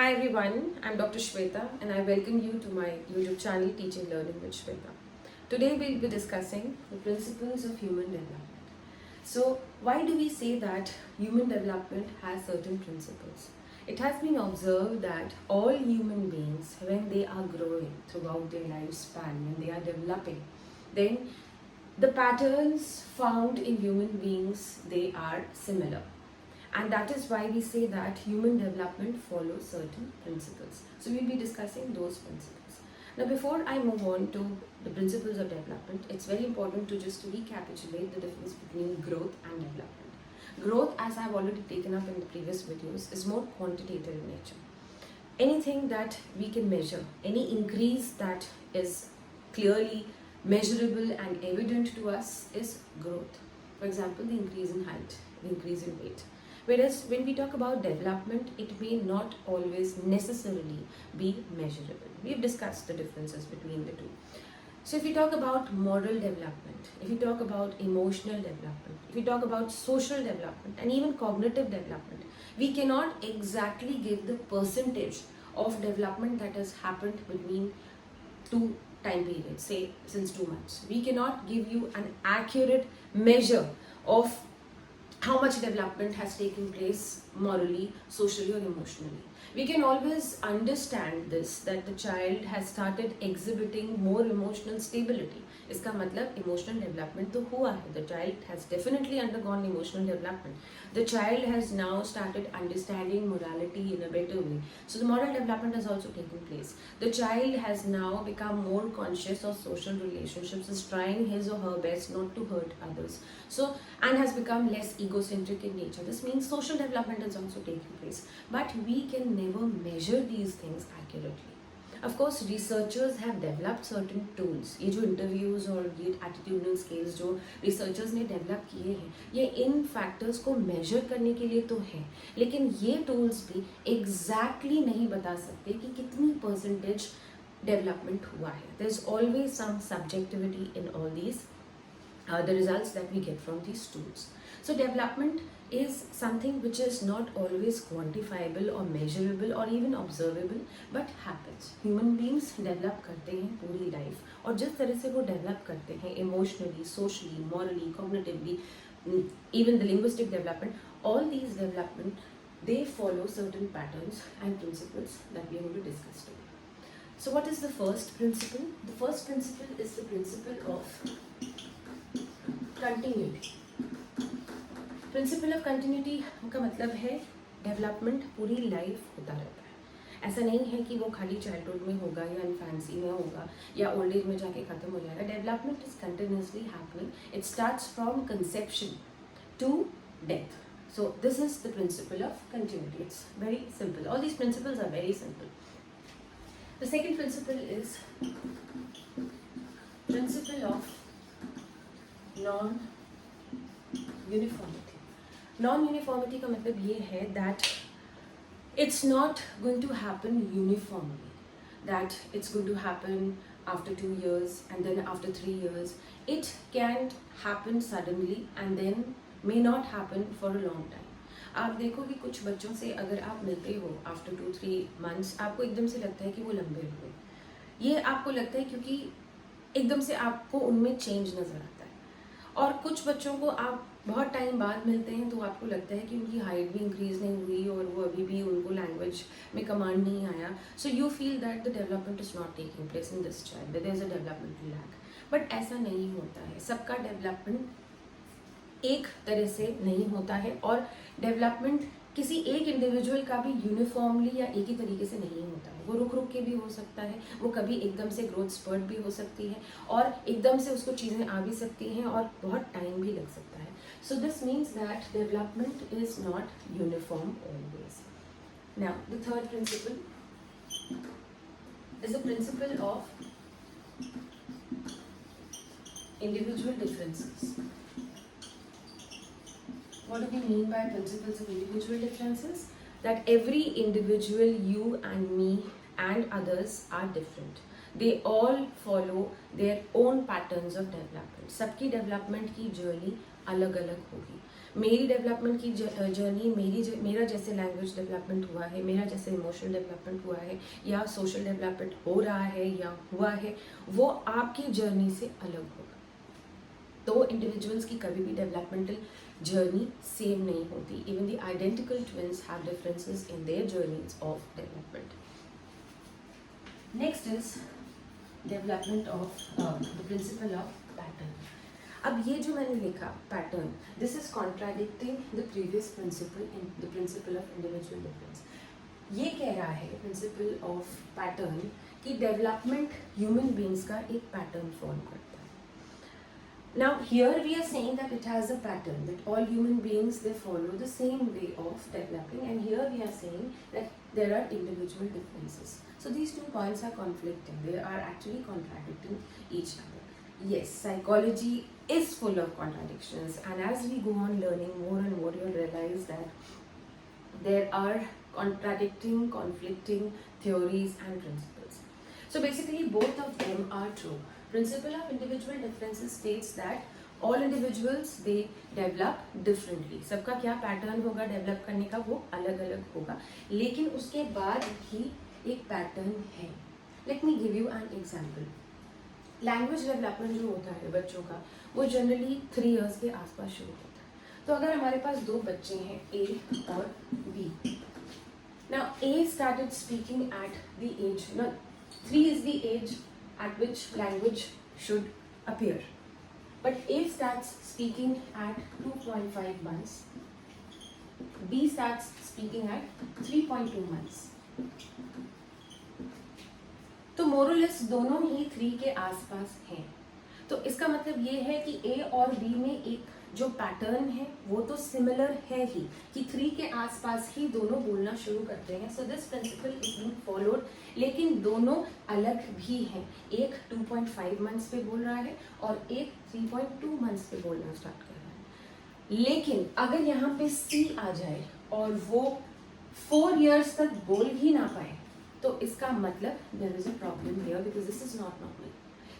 Hi everyone, I'm Dr. Shweta and I welcome you to my YouTube channel Teaching Learning with Shweta. Today we'll be discussing the principles of human development. So, why do we say that human development has certain principles? It has been observed that all human beings, when they are growing throughout their lifespan, when they are developing, then the patterns found in human beings, they are similar, and that is why we say that human development follows certain principles. So we'll be discussing those principles. Now before I move on to the principles of development, it's very important to just recapitulate the difference between growth and development. Growth, as I've already taken up in the previous videos, is more quantitative in nature. Anything that we can measure, any increase that is clearly measurable and evident to us is growth. For example, the increase in height, the increase in weight. Whereas when we talk about development, it may not always necessarily be measurable. We've discussed the differences between the two. So if we talk about moral development, if we talk about emotional development, if we talk about social development and even cognitive development, we cannot exactly give the percentage of development that has happened between two time periods, say since 2 months. We cannot give you an accurate measure of how much development has taken place morally, socially, or emotionally. We can always understand this, that the child has started exhibiting more emotional stability. इसका मतलब emotional development तो हुआ है. The child has definitely undergone emotional development. The child has now started understanding morality in a better way. So the moral development has also taken place. The child has now become more conscious of social relationships, is trying his or her best not to hurt others. So, and has become less egocentric in nature. This means social development is also taking place. But we can never measure these things accurately. Of course, researchers have developed certain tools. ये जो interviews और ये attitudinal scales जो researchers ने develop किए हैं, ये इन factors को measure करने के लिए तो है, लेकिन ये tools भी exactly नहीं बता सकते कि कितनी percentage development हुआ है. There's always some subjectivity in all these the results that we get from these tools. So development is something which is not always quantifiable or measurable or even observable, but happens. Human beings develop करते हैं पूरी life, और जिस तरह से वो develop करते हैं emotionally, socially, morally, cognitively, even the linguistic development, all these development, they follow certain patterns and principles that we are going to discuss today. So what is the first principle? The first principle is the principle of continuity. Principle of continuity का मतलब है development पूरी life होता रहता है. ऐसा नहीं है कि वो खाली चाइल्डहुड में होगा या इन्फेंसी में होगा या ओल्ड एज में जाके खत्म हो जाएगा. Development is continuously happening. It starts from conception to death. So this is the principle of continuity. It's very simple. All these principles are very simple. The second principle is principle of non-uniformity. Non-uniformity का मतलब ये है that it's not going to happen uniformly. That it's going to happen after 2 years and then after 3 years. It can happen suddenly and then may not happen for a long time. आप देखो कि कुछ बच्चों से अगर आप मिलते हो आफ्टर 2-3 months, आपको एकदम से लगता है कि वो लंबे हुए. ये आपको लगता है क्योंकि एकदम से आपको उनमें चेंज नज़र आता है. और कुछ बच्चों को आप बहुत टाइम बाद मिलते हैं तो आपको लगता है कि उनकी हाइट भी इंक्रीज नहीं हुई और वो अभी भी उनको लैंग्वेज में कमांड नहीं आया. So you feel that the development is not taking place in this child, there is a developmental lack. But ऐसा नहीं होता है. सबका डेवलपमेंट एक तरह से नहीं होता है और डेवलपमेंट किसी एक इंडिविजुअल का भी यूनिफॉर्मली या एक ही तरीके से नहीं होता है. वो रुक रुक के भी हो सकता है, वो कभी एकदम से ग्रोथ स्पर्ट भी हो सकती है और एकदम से उसको चीज़ें आ भी सकती हैं और बहुत टाइम भी लग सकता है. So this means that development is not uniform always. Now, the third principle is the principle of individual differences. What do we mean by principles of individual differences? That every individual, you and me and others, are different. They all follow their own patterns of development. सबकी development की journey अलग अलग होगी. मेरी development की journey, मेरा जैसे language development हुआ है, मेरा जैसे इमोशनल डेवलपमेंट हुआ है, या सोशल डेवलपमेंट हो रहा है या हुआ है, वो आपकी जर्नी से अलग होगा। तो इंडिविजुअल्स की कभी भी डेवलपमेंटल जर्नी सेम नहीं होती. Even the identical twins have differences in their journeys of development. Next is development of the principle of pattern. अब ये जो मैंने लिखा pattern, this is contradicting the previous principle in the principle of individual difference. ये कह रहा है principle of pattern कि डेवलपमेंट ह्यूमन बीइंग्स का एक पैटर्न फॉर्म करता है. Now here we are saying that it has a pattern, that all human beings they follow the same way of developing, and here we are saying that there are individual differences. So these two points are conflicting, they are actually contradicting each other. Yes, psychology is full of contradictions, and as we go on learning more and more, you'll realize that there are contradicting, conflicting theories and principles. So basically both of them are true. Principle of individual differences states that all individuals they develop differently. सबका क्या pattern होगा develop करने का, वो अलग अलग होगा, लेकिन उसके बाद भी एक पैटर्न है. Let me give you an example. Language development जो होता है बच्चों का, वो जनरली 3 years के आसपास शुरू होता है. तो अगर हमारे पास 2 बच्चे हैं, A और B. Now A started speaking at the age, 3 is the age at which language should appear, but A starts speaking at 2.5 months, B starts speaking at 3.2 months. तो मोरलेस दोनों ही 3 के आसपास हैं. तो इसका मतलब ये है कि A और B में एक जो पैटर्न है वो तो सिमिलर है ही, कि 3 के आसपास ही दोनों बोलना शुरू करते हैं. So this principle is being followed, लेकिन दोनों अलग भी हैं. एक 2.5 मंथ्स पे बोल रहा है और एक 3.2 मंथ्स पे बोलना स्टार्ट कर रहा है. लेकिन अगर यहाँ पे C आ जाए और वो 4 years तक बोल ही ना पाए, तो इसका मतलब there is a problem here, because this is not normal.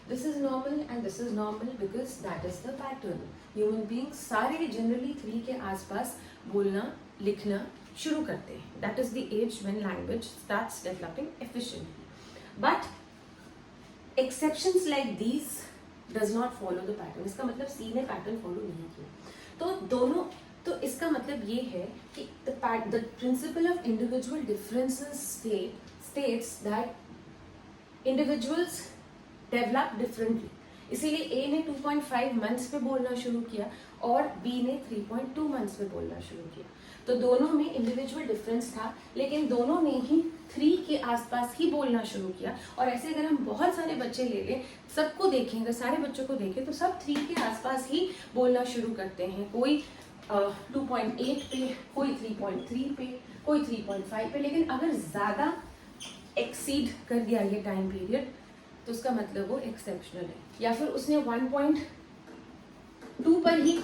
This is normal and this is normal because that is the pattern. Human beings सारे generally 3 के आसपास बोलना लिखना शुरू करते हैं. That is the age when language starts developing efficiently. But exceptions like these does not follow the pattern. इसका मतलब C ने pattern follow नहीं किया. तो दोनों, तो इसका मतलब ये है कि the principle of individual differences states that individuals develop differently. इसीलिए A ने 2.5 मंथ्स पे बोलना शुरू किया और B ने 3.2 मंथ्स पे बोलना शुरू किया. तो दोनों में इंडिविजुअल डिफरेंस था, लेकिन दोनों ने ही 3 के आसपास ही बोलना शुरू किया. और ऐसे अगर हम बहुत सारे बच्चे ले लें, सबको देखें, अगर सारे बच्चों को देखें तो सब 3 के आसपास ही बोलना शुरू करते हैं. कोई 2.8 पे, कोई 3.3 पे, कोई 3.5 पे. लेकिन अगर ज़्यादा एक्सीड कर गया ये टाइम पीरियड, तो उसका मतलब वो एक्सेप्शनल है. या फिर उसने 1.2 पर ही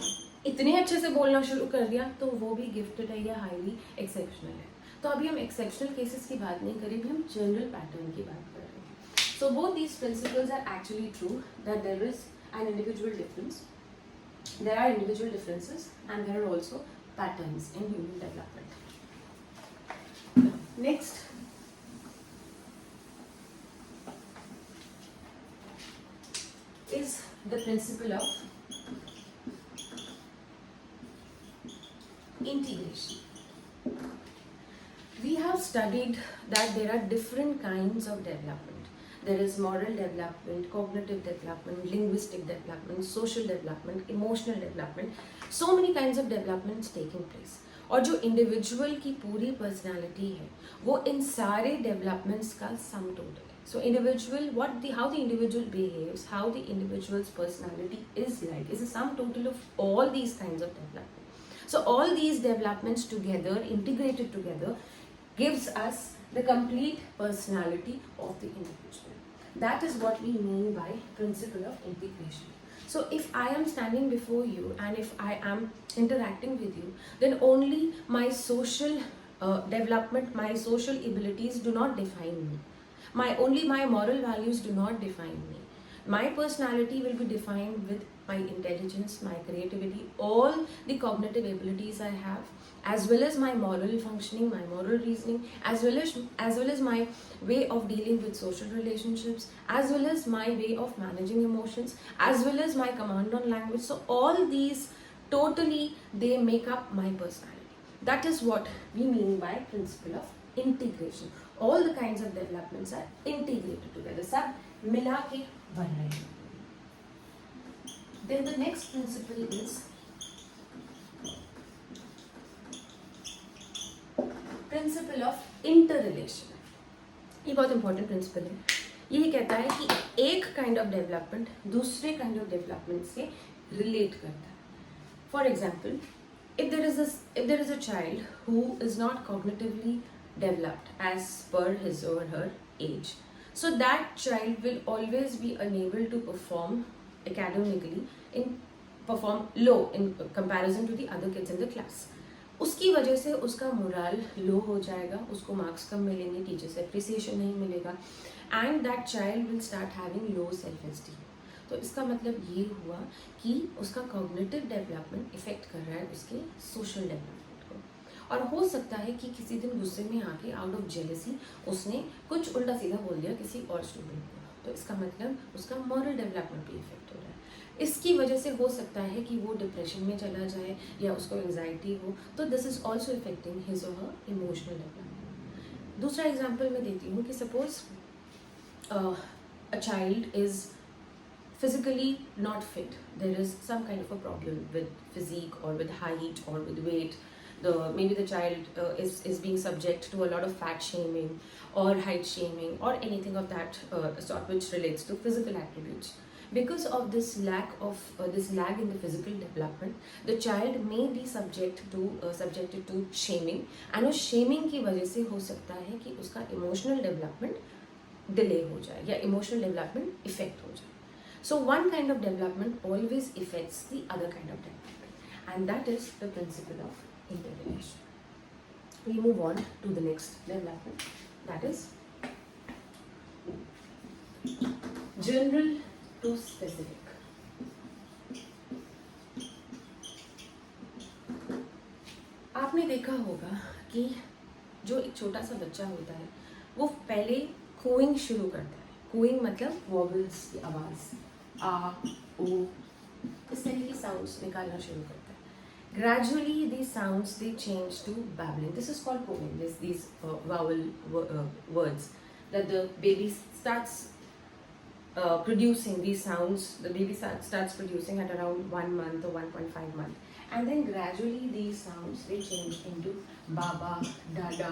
इतने अच्छे से बोलना शुरू कर दिया, तो वो भी गिफ्टेड है या हाईली एक्सेप्शनल है. तो अभी हम एक्सेप्शनल केसेस की बात नहीं करेंगे, हम जनरल पैटर्न की बात कर रहे हैं. So both these principles are actually true, that there is an individual difference, there are individual differences and there are also patterns in human development. Next is the principle of integration. We have studied that there are different kinds of development. There is moral development, cognitive development, linguistic development, social development, emotional development. So many kinds of developments taking place. और जो individual की पूरी personality है, वो इन सारे developments का sum total. So individual, how the individual behaves, how the individual's personality is like, is a sum total of all these kinds of development. So all these developments together, integrated together, gives us the complete personality of the individual. That is what we mean by principle of integration. So if I am standing before you and if I am interacting with you, then only my social development, my social abilities do not define me. My moral values do not define me. My personality will be defined with my intelligence, my creativity, all the cognitive abilities I have, as well as my moral functioning, my moral reasoning, as well as my way of dealing with social relationships, as well as my way of managing emotions, as well as my command on language. So all these totally, they make up my personality. That is what we mean by principle of integration. All the kinds of developments are integrated together, सब मिला के बन रहे हैं. Then the next principle is principle of interrelation. ये बहुत important principle है. ये कहता है कि एक काइंड ऑफ डेवलपमेंट दूसरे काइंड ऑफ डेवलपमेंट से रिलेट करता है. For example, if there is a child who is not cognitively developed as per his or her age, so that child will always be unable to perform academically, perform low in comparison to the other kids in the class. उसकी वजह से उसका moral लो हो जाएगा, उसको marks कम मिलेंगे, teacher से appreciation नहीं मिलेगा, and that child will start having low self esteem. तो इसका मतलब ये हुआ कि उसका कॉग्निटिव डेवलपमेंट इफेक्ट कर रहा है उसके सोशल डेवलपमेंट को. और हो सकता है कि किसी दिन गुस्से में आके आउट ऑफ जेलसी उसने कुछ उल्टा सीधा बोल दिया किसी और स्टूडेंट को, तो इसका मतलब उसका मॉरल डेवलपमेंट भी इफेक्ट हो रहा है. इसकी वजह से हो सकता है कि वो डिप्रेशन में चला जाए या उसको एंजाइटी हो. तो this is also affecting his और हर इमोशनल डेवलपमेंट. दूसरा एग्जाम्पल मैं देती हूँ कि suppose a child is physically not fit. There is some kind of a problem with physique or with height or with weight. Maybe the child is being subject to a lot of fat shaming or height shaming or anything of that sort which relates to physical attributes. Because of this lack in the physical development, the child may be subjected to shaming, and उस shaming की वजह से हो सकता है कि उसका emotional development delay हो जाए या emotional development effect हो जाए. So one kind of development always affects the other kind of development, and that is the principle of interrelation. We move on to the next development, that is general to specific. आपने देखा होगा कि जो एक छोटा सा बच्चा होता है वो पहले कूइंग शुरू करता है. कूइंग मतलब वॉबल्स की आवाज़, आ ओ, इस तरह की साउंड्स निकालना शुरू करता है. Gradually these sounds they change to babbling. This is called cooing. These vowel words that the baby starts producing these sounds. The baby starts producing at around 1 month or 1.5 month, and then gradually these sounds they change into baba, dada,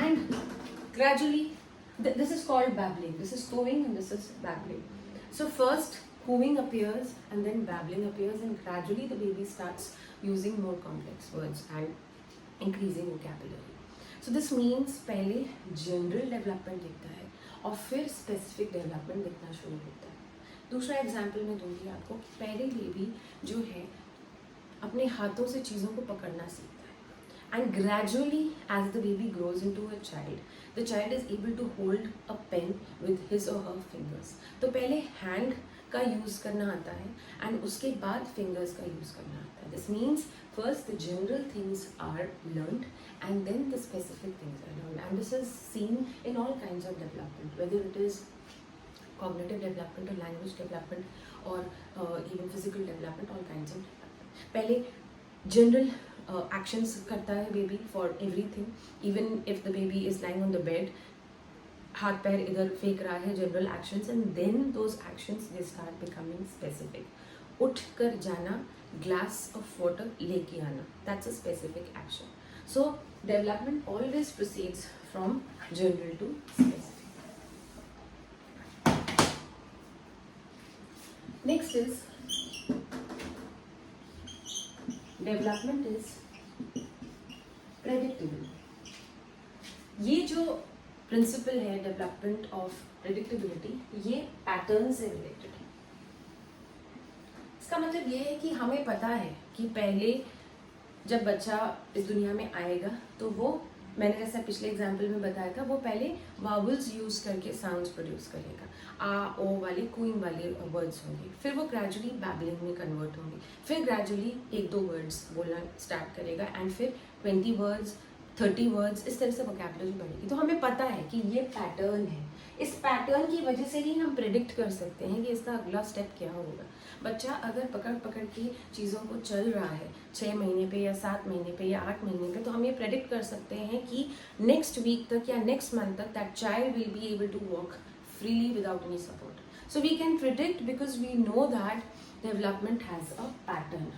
and gradually this is called babbling. This is cooing and this is babbling. So first cooing appears and then babbling appears, and gradually the baby starts using more complex words and increasing vocabulary. So this means पहले general development दिखता है और फिर specific development दिखना शुरू होता है. दूसरा एग्जाम्पल मैं दूंगी आपको. पहले बेबी जो है अपने हाथों से चीज़ों को पकड़ना सीखता है, and gradually as the baby grows into a child, the child is able to hold a pen with his or her fingers. तो पहले hand का यूज़ करना आता है and उसके बाद fingers का यूज़ करना आता है. This means first the general things are learned and then the specific things are learned, and this is seen in all kinds of development, whether it is cognitive development or language development or even physical development, all kinds of development. पहले general actions करता है baby for everything, even if the baby is lying on the bed, हाथ पैर इधर फेंक रहा है, general actions, and then those actions they start becoming specific. उठ कर जाना, glass of water लेके आना, that's a specific action. So development always proceeds from general to specific. Next is development is predictable. ये जो प्रिंसिपल है development of predictability, ये pattern से रिलेटेड है. इसका मतलब ये है कि हमें पता है कि पहले जब बच्चा इस दुनिया में आएगा तो वो मैंने जैसा पिछले एग्जाम्पल में बताया था, वो पहले वावल्स यूज करके साउंड्स प्रोड्यूस करेगा, आ ओ वाले कूइंग वाले वर्ड्स होंगे, फिर वो ग्रेजुअली बैबलिंग में कन्वर्ट होंगे, फिर ग्रेजुअली 1-2 वर्ड्स बोलना स्टार्ट करेगा, एंड फिर 20 वर्ड्स 30 वर्ड्स, इस तरह से वोकैबुलरी बढ़ेगी। तो हमें पता है कि ये पैटर्न है, इस पैटर्न की वजह से ही हम प्रिडिक्ट कर सकते हैं कि इसका अगला स्टेप क्या होगा। बच्चा अगर पकड़ पकड़ के चीज़ों को चल रहा है 6 महीने पे या 7 महीने पे या 8 महीने पे, तो हम ये प्रेडिक्ट कर सकते हैं कि नेक्स्ट वीक तक या नेक्स्ट मंथ तक that child will be able to walk freely without any support. So we can predict because we know that development has a pattern.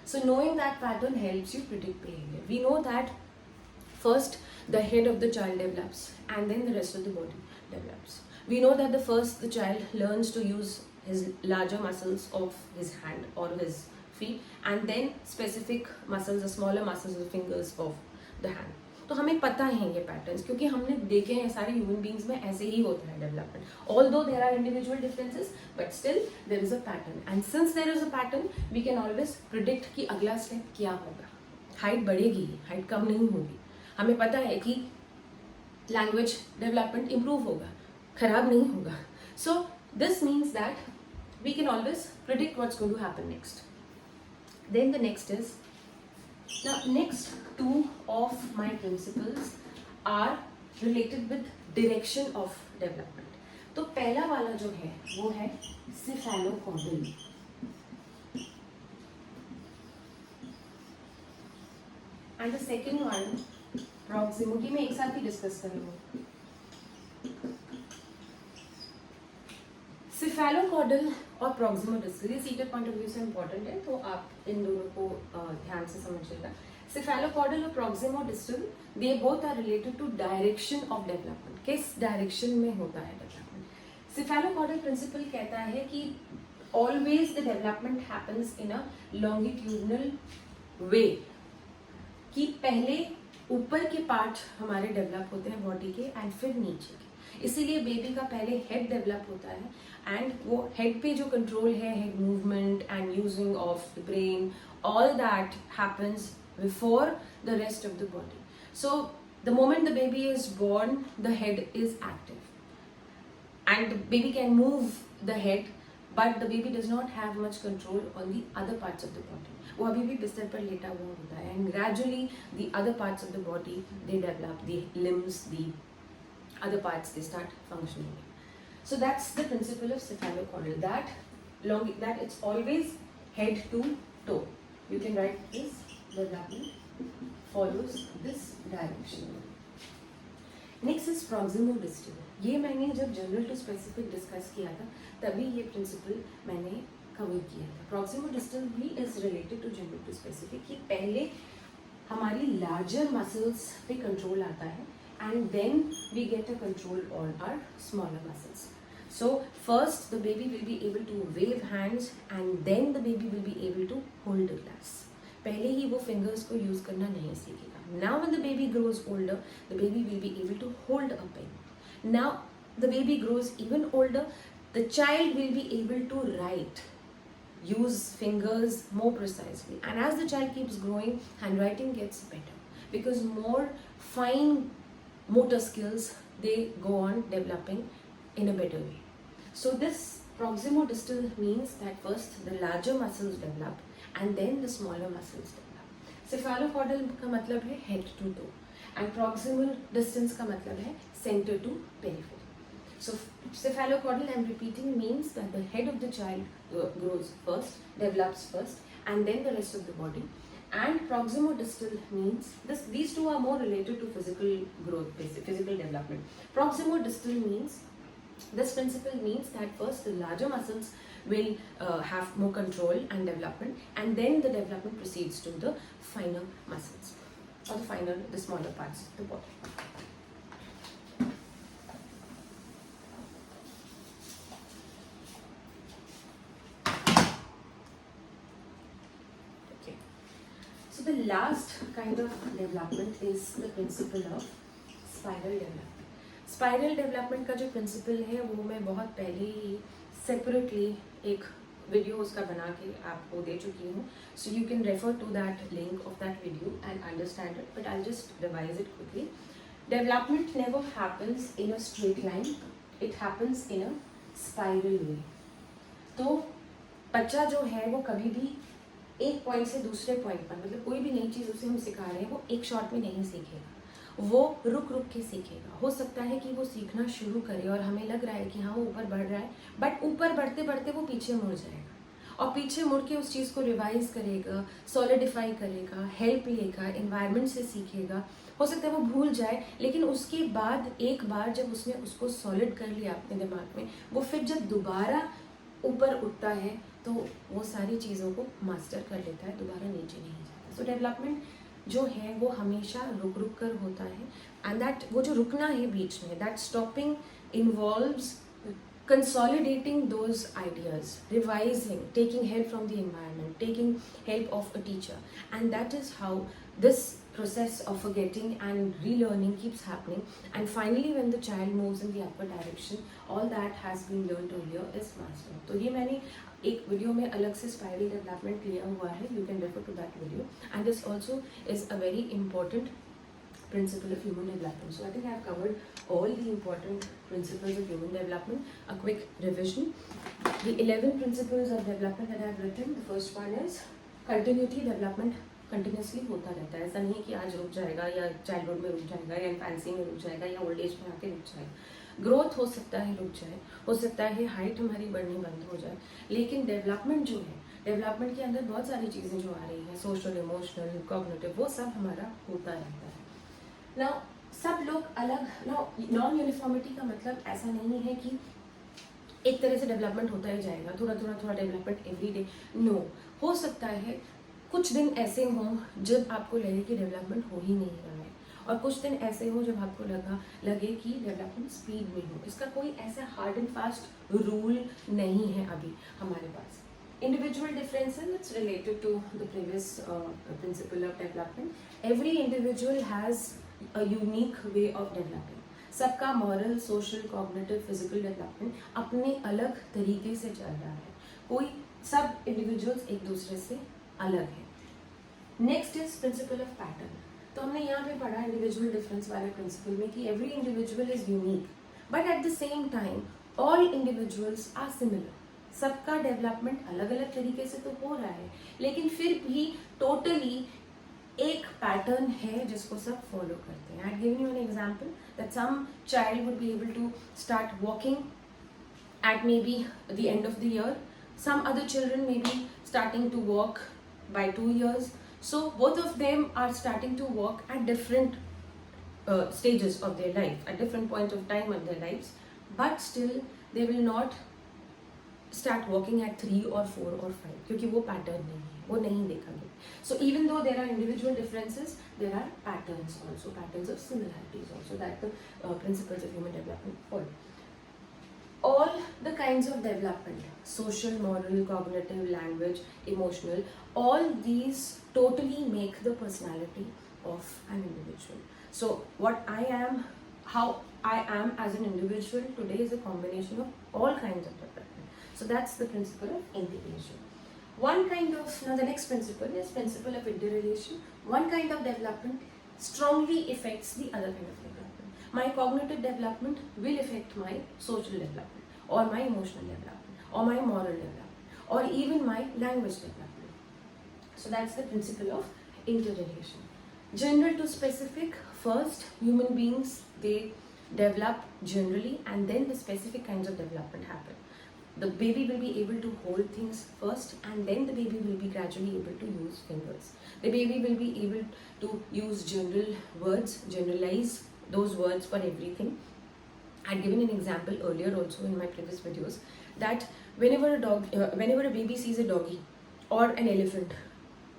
So knowing that pattern helps you predict behavior. We know that first the head of the child develops and then the rest of the body develops. We know that the child learns to use his larger muscles of his hand or his feet and then specific muscles, the smaller muscles of the fingers of the hand. तो हमें पता है ये patterns, क्योंकि हमने देखे हैं सारे ह्यूमन बींग्स में ऐसे ही होता है development. Although there are individual differences but still there is a pattern, and since there is a pattern we can always predict कि अगला स्टेप क्या होगा. हाइट बढ़ेगी, हाइट कम नहीं होगी. हमें पता है कि लैंग्वेज डेवलपमेंट इम्प्रूव होगा, खराब नहीं होगा. So this means that we can always predict what's going to happen next. Then the next is, now next two of my principles are related with direction of development. तो पहला वाला जो है वो है cephalocaudal. and the second one proximo, की मैं एक साथ ही डिस्कस करूँगा. सिफेलोकॉडल और प्रॉक्सिमोडिस्टल ये सीटेड पॉइंट ऑफ व्यू से इंपॉर्टेंट है, तो आप इन दोनों को ध्यान से समझिएगा. सिफेलोकॉडल और proximodistal they both are related to direction of development. किस डायरेक्शन में होता है डेवलपमेंट. सिफेलोकॉडल प्रिंसिपल कहता है कि always the development happens in a longitudinal way, कि पहले ऊपर के पार्ट हमारे डेवलप होते हैं बॉडी के एंड फिर नीचे के. इसीलिए बेबी का पहले हेड डेवलप होता है, एंड वो हेड पे जो कंट्रोल है, head movement and using of the brain, all that happens before the rest of the body. So the moment the baby is born, the head is active and the baby can move the head, but the baby does not have much control on the other parts of the body. वो अभी भी बिस्तर पर लेटा हुआ होता है, and gradually the other parts of the body they develop, the limbs, the other parts they start functioning. So that's the principle of cephalocaudal, that it's always head to toe. You can write this, development follows this direction. Next is proximodistal. ये मैंने जब general to specific discuss किया था तभी ये principal मैंने cover किया था. प्रॉक्सिमोडिस्टल भी is related to general to specific, कि पहले हमारी लार्जर मसल्स पे कंट्रोल आता है and then we get a control on our smaller muscles. So first the baby will be able to wave hands and then the baby will be able to hold a glass. पहले ही वो fingers को use करना नहीं सीखेगा. Now when the baby grows older, the baby will be able to hold a pen. Now the baby grows even older, the child will be able to write, use fingers more precisely, and as the child keeps growing, handwriting gets better because more fine motor skills they go on developing in a better way. So this proximodistal means that first the larger muscles develop and then the smaller muscles develop. Cephalocaudal का मतलब है head to toe and proximal distance का मतलब है center to periphery. So cephalocaudal, I'm repeating, means that the head of the child grows first, develops first, and then the rest of the body. And proximodistal means these two are more related to physical growth, physical development. Proximodistal means, this principle means that first the larger muscles will have more control and development, and then the development proceeds to the finer muscles or the smaller parts of the body. So the last kind of development is the principle of spiral development. Spiral development का जो principle है वो मैं बहुत पहले ही separately एक video उसका बना के आपको दे चुकी हूँ, so you can refer to that link of that video and understand it, but I just revise it quickly. Development never happens in a straight line, it happens in a spiral way. तो बच्चा जो है वो कभी भी एक point से दूसरे पॉइंट पर, मतलब कोई भी नई चीज़ उसे हम सिखा रहे हैं वो एक शॉट में नहीं सीखेगा, वो रुक रुक के सीखेगा. हो सकता है कि वो सीखना शुरू करे और हमें लग रहा है कि हाँ वो ऊपर बढ़ रहा है, बट ऊपर बढ़ते बढ़ते वो पीछे मुड़ जाएगा और पीछे मुड़ के उस चीज़ को रिवाइज करेगा, सॉलिडिफाई करेगा, हेल्प लेगा, एनवायरनमेंट से सीखेगा. हो सकता है वो भूल जाए, लेकिन उसके बाद एक बार जब उसने उसको सॉलिड कर लिया अपने दिमाग में, वो फिर जब दोबारा ऊपर उठता है तो वो सारी चीज़ों को मास्टर कर लेता है, दोबारा नीचे नहीं जाता. सो डेवलपमेंट जो है वो हमेशा रुक रुक कर होता है, एंड दैट वो जो रुकना है बीच में, that stopping involves consolidating those ideas, revising, taking help from the environment, taking help of a teacher, and that is how this process of forgetting and relearning keeps happening, and finally when the child moves in the upward direction, all that has been learned earlier is mastered. तो ये मैंने एक video में अलग से spiral development लिया हुआ है, you can refer to that video, and this also is a very important principle of human development. So I think I have covered all the important principles of human development. A quick revision. The 11 principles of development that I have written. The first one is continuity. Development continuously होता रहता है. ऐसा नहीं है कि आज रुक जाएगा या चाइल्डहुड में रुक जाएगा या इन्फेंसी में रुक जाएगा या ओल्ड एज में आके रुक जाएगा. ग्रोथ हो सकता है रुक जाए, हो सकता है हाइट हमारी बढ़नी बंद हो जाए, लेकिन डेवलपमेंट जो है, डेवलपमेंट के अंदर बहुत सारी चीज़ें जो आ रही हैं, सोशल, इमोशनल, कॉग्निटिव, वो सब हमारा होता रहता है. नाउ सब लोग अलग, नॉन यूनिफॉर्मिटी का मतलब ऐसा नहीं है कि एक तरह से डेवलपमेंट होता ही जाएगा, थोड़ा थोड़ा थोड़ा डेवलपमेंट एवरी डे. नो, हो सकता है कुछ दिन ऐसे हों जब आपको लगे कि डेवलपमेंट हो ही नहीं रहा है, और कुछ दिन ऐसे हो जब आपको लगे कि डेवलपमेंट स्पीड में हो. इसका कोई ऐसा हार्ड एंड फास्ट रूल नहीं है अभी हमारे पास. Individual differences, it's related to the previous principle of development. Every individual has a unique way of developing. सबका moral, social, cognitive, physical development अपने अलग तरीके से चल रहा है. कोई सब individuals एक दूसरे से अलग है. Next is principle of pattern. तो हमने यहाँ पे पढ़ा individual difference वाले principle में कि every individual is unique, but at the same time all individuals are similar. सबका डेवलपमेंट अलग अलग तरीके से तो हो रहा है, लेकिन फिर भी टोटली एक पैटर्न है जिसको सब फॉलो करते हैं. I given you an example that some child would be able to start walking at maybe the end of the year, some other children may be starting to walk by 2 years. So both of them are starting to walk at different stages of their life, at different points of time in their lives, but still they will not start walking at 3 or 4 or 5 क्योंकि वो pattern नहीं है, वो नहीं देखा गया. So even though there are individual differences, there are patterns also, patterns of similarities also that the principles of human development follow. All the kinds of development, social, moral, cognitive, language, emotional, all these totally make the personality of an individual. So what I am, how I am as an individual today is a combination of all kinds of development. So that's the principle of integration. One kind of, now the next principle is principle of interrelation. One kind of development strongly affects the other kind of development. My cognitive development will affect my social development, or my emotional development, or my moral development, or even my language development. So that's the principle of interrelation. General to specific, first human beings, they develop generally and then the specific kinds of development happen. The baby will be able to hold things first, and then the baby will be gradually able to use fingers. The baby will be able to use general words, generalize those words for everything. I'd given an example earlier also in my previous videos that whenever a baby sees a doggy or an elephant,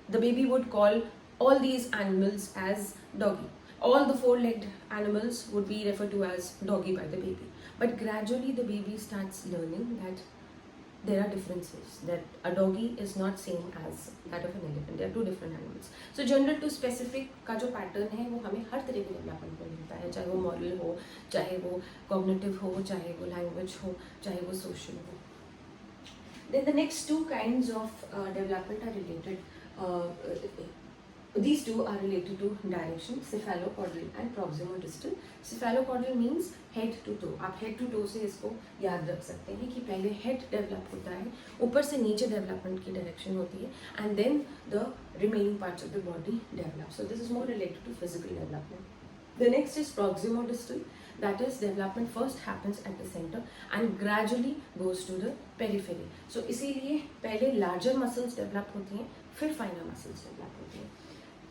the baby would call all these animals as doggy. All the four-legged animals would be referred to as doggy by the baby. But gradually the baby starts learning that there are differences, that a doggy is not same as that of an elephant. They are two different animals. So general to specific का जो pattern है वो हमें हर तरह के development में मिलता है, चाहे वो moral हो, चाहे वो cognitive हो, चाहे वो language हो, चाहे वो social हो. Then the next two kinds of development are related. Uh, these two are related to direction, cephalocaudal and proximo-distal. Cephalocaudal means head to toe. आप head to toe से इसको याद रख सकते हैं कि पहले head develop होता है, ऊपर से नीचे development की direction होती है, and then the remaining parts of the body develop. So this is more related to physical development. The next is proximo-distal. That is, development first happens at the center and gradually goes to the periphery. So इसीलिए पहले larger muscles develop होती हैं, फिर finer muscles develop होती हैं.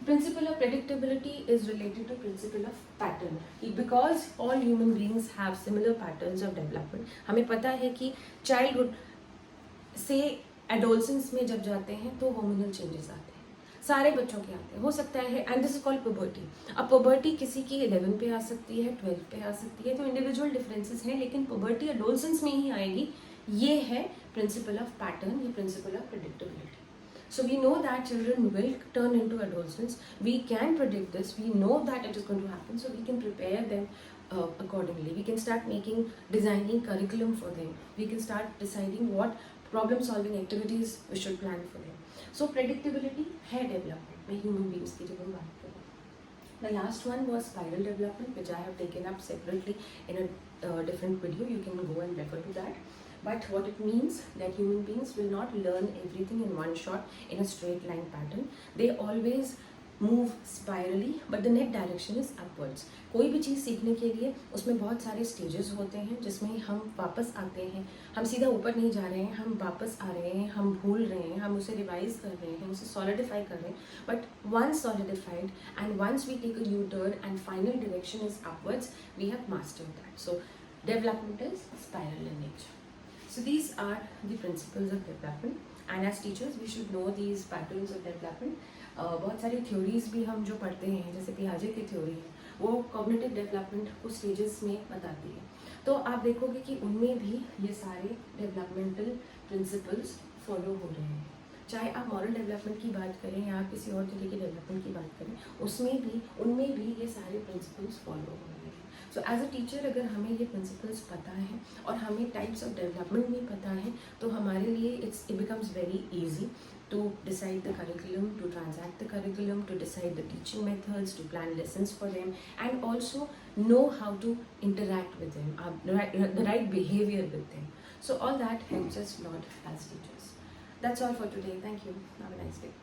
Principle of predictability is related to principle of pattern. Because all human beings have similar patterns of development. हमें पता है कि childhood से adolescence में जब जाते हैं तो hormonal changes आते हैं, सारे बच्चों के आते हैं, हो सकता है, and this is called puberty. अब पुबर्टी किसी की 11 पे आ सकती है, 12 पे आ सकती है, तो इंडिविजुअल डिफरेंसेस हैं, लेकिन पुबर्टी एडोलसेंस में ही आएगी. ये है प्रिंसिपल ऑफ पैटर्न, ये principle of predictability. So we know that children will turn into adolescents. We can predict this. We know that it is going to happen. So we can prepare them accordingly. We can start designing curriculum for them. We can start deciding what problem-solving activities we should plan for them. So predictability है development में human beings की जब हम बात करें. The last one was spiral development, which I have taken up separately in a different video. You can go and refer to that. But what it means that human beings will not learn everything in one shot in a straight line pattern. They always move spirally, but the net direction is upwards. कोई भी चीज़ सीखने के लिए उसमें बहुत सारे stages होते हैं, जिसमें हम वापस आते हैं, हम सीधा ऊपर नहीं जा रहे हैं, हम वापस आ रहे हैं, हम भूल रहे हैं, हम उसे रिवाइज कर रहे हैं, उसे solidify कर रहे हैं. But once solidified and once we take a U-turn and final direction is upwards, we have mastered that. So development is spiral in nature. So these are the principles of development, and as teachers we should know these patterns of development. बहुत सारी theories भी हम जो पढ़ते हैं, जैसे पियाजे की theory है, वो कॉग्निटिव डेवलपमेंट को स्टेजेस में बताती है. तो आप देखोगे कि उनमें भी ये सारे डेवलपमेंटल प्रिंसिपल्स फॉलो हो रहे हैं. चाहे आप मॉरल डेवलपमेंट की बात करें या आप किसी और तरीके की डेवलपमेंट की बात करें, उनमें भी ये सारे प्रिंसिपल्स फॉलो हो रहे हैं. सो एज अ टीचर अगर हमें ये प्रिंसिपल्स पता है और हमें टाइप्स ऑफ डेवलपमेंट भी पता है, तो हमारे लिए it becomes very easy to decide the curriculum, to transact the curriculum, to decide the teaching methods, to plan lessons for them, and also know how to interact with them, the right behavior with them. So all that helps us a lot as teachers. That's all for today. Thank you. Have a nice day.